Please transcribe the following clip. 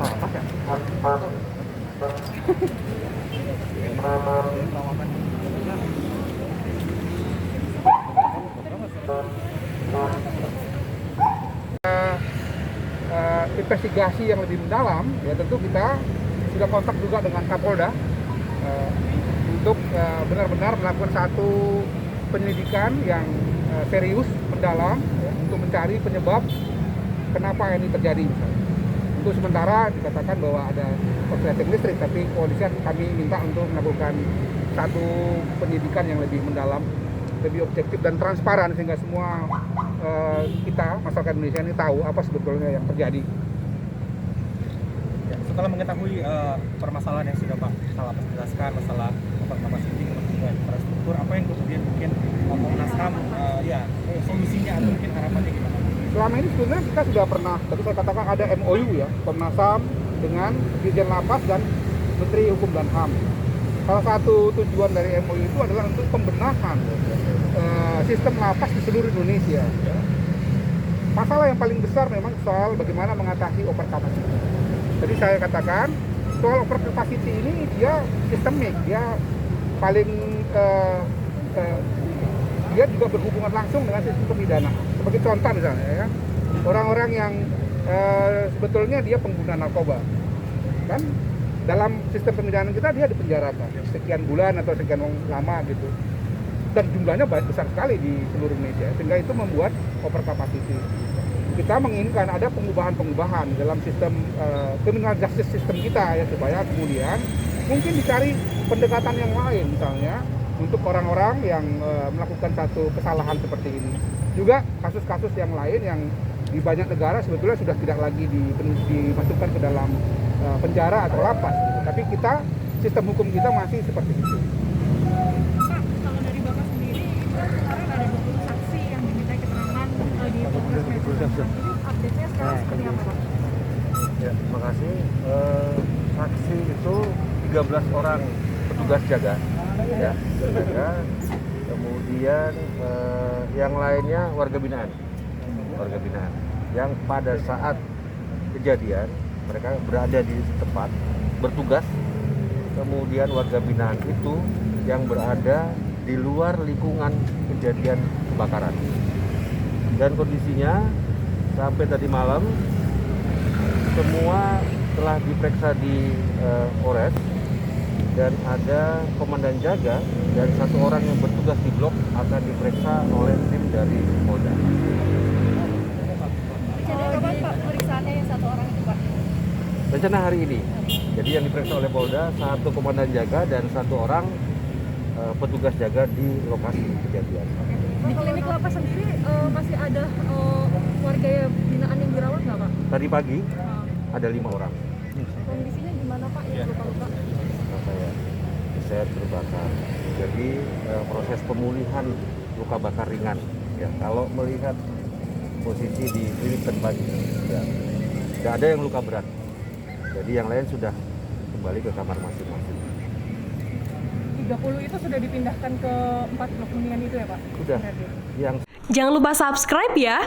Apa ya? Investigasi yang lebih mendalam, ya tentu kita sudah kontak juga dengan Kapolda untuk benar-benar melakukan satu penyelidikan yang serius, mendalam, ya, untuk mencari penyebab kenapa ini terjadi. Misalnya. Untuk sementara dikatakan bahwa ada korsleting listrik, tapi kepolisian kami minta untuk melakukan satu penyidikan yang lebih mendalam, lebih objektif dan transparan sehingga semua kita masyarakat Indonesia ini tahu apa sebetulnya yang terjadi. Ya, setelah mengetahui permasalahan yang sudah Pak Kalapas jelaskan, masalah overcapacity, kemudian infrastruktur, apa yang kemudian mungkin Komnas HAM solusinya atau mungkin harapannya gimana? Selama ini sebenarnya kita sudah pernah, tadi saya katakan ada MOU ya, Komnas HAM dengan Dirjen Lapas dan Menteri Hukum dan HAM. Salah satu tujuan dari MOU itu adalah untuk pembenahan sistem lapas di seluruh Indonesia. Ya. Masalah yang paling besar memang soal bagaimana mengatasi overcapacity. Jadi saya katakan soal overcapacity ini dia sistemik, dia paling dia juga berhubungan langsung dengan sistem pemidana. Sebagai contoh misalnya, ya, orang-orang yang sebetulnya dia pengguna narkoba, kan dalam sistem pemidana kita dia dipenjarakan sekian bulan atau sekian lama gitu, dan jumlahnya besar sekali di seluruh Indonesia, sehingga itu membuat overcapacity. Kita menginginkan ada pengubahan dalam sistem criminal justice system kita ya, supaya kemudian mungkin dicari pendekatan yang lain, misalnya untuk orang-orang yang melakukan satu kesalahan seperti ini. Juga kasus-kasus yang lain yang di banyak negara sebetulnya sudah tidak lagi dimasukkan ke dalam penjara atau lapas, gitu. Tapi kita, sistem hukum kita masih seperti itu. Pak, kalau dari Bapak sendiri, kemarin ada 20 saksi yang diminta keterangan di Polres Metro Tangerang. Ini update-nya sekarang seperti apa, Pak? Ya, terima kasih. Saksi itu 13 orang petugas jaga, ya, jaga. Kemudian yang lainnya warga binaan, yang pada saat kejadian mereka berada di tempat bertugas. Kemudian warga binaan itu yang berada di luar lingkungan kejadian kebakaran. Dan kondisinya sampai tadi malam semua telah diperiksa di Polres, dan ada komandan jaga dan satu orang yang bertugas di blok akan diperiksa oleh tim dari Polda. Rencana kapan Pak pemeriksaannya yang satu orang itu, Pak? Rencana hari ini. Jadi yang diperiksa oleh Polda satu komandan jaga dan satu orang petugas jaga di lokasi kejadian. Di klinik lapas sendiri masih ada warga binaan yang dirawat nggak, Pak? Tadi pagi ada 5 orang. Kondisinya gimana, Pak? Yang luka-luka? Saya terbakar. Jadi proses pemulihan luka bakar ringan. Ya, kalau melihat posisi di klinik tadi pagi, ya, tidak ada yang luka berat. Jadi yang lain sudah kembali ke kamar masing-masing. 30 itu sudah dipindahkan ke 4 blok hunian itu ya, Pak? Sudah. Yang Jangan lupa subscribe ya.